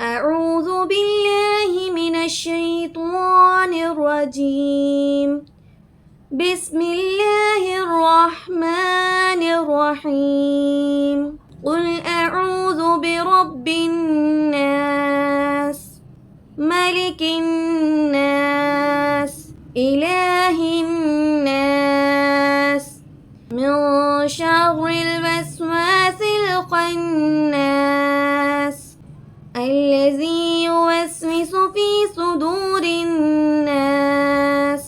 أعوذ بالله من الشيطان الرجيم. بسم الله الرحمن الرحيم. قل أعوذ برب الناس، ملك الناس، إله الناس، من شر الوسواس الخناس الذي يوسوس في صدور الناس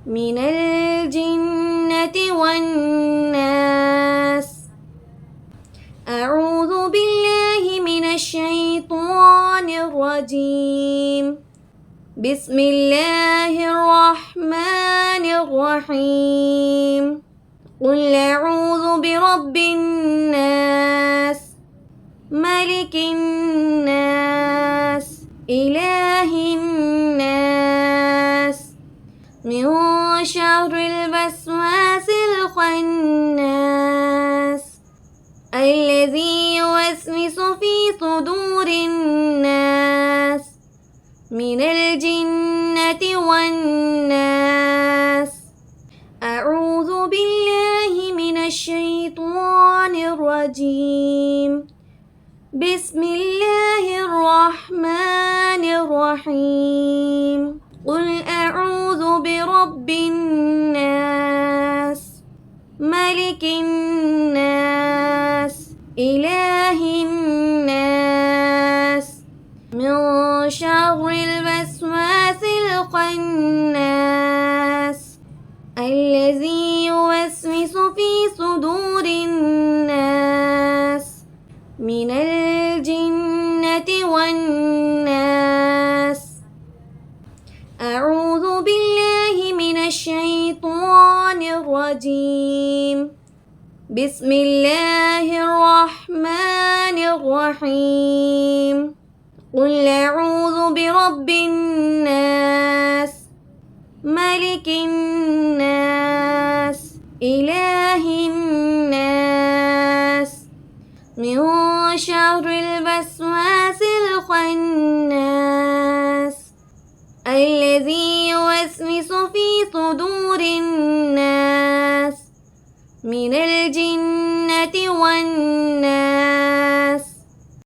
من الجنة والناس. أعوذ بالله من الشيطان الرجيم. بسم الله الرحمن الرحيم. قل أعوذ برب الناس، ملك الناس، إله الناس، من شر الوسواس الخناس الذي يوسوس في صدور الناس من الجنة والناس. أعوذ بالله من الشيطان الرجيم. بسم الله الرحمن الرحيم. قل أعوذ برب الناس، ملك الناس، إله الناس، من شر الوسواس الخناس الذي يوسوس في صدور الناس من الجنة والناس. أعوذ بالله من الشيطان الرجيم. بسم الله الرحمن الرحيم. قل أعوذ برب الناس، ملك الناس، إله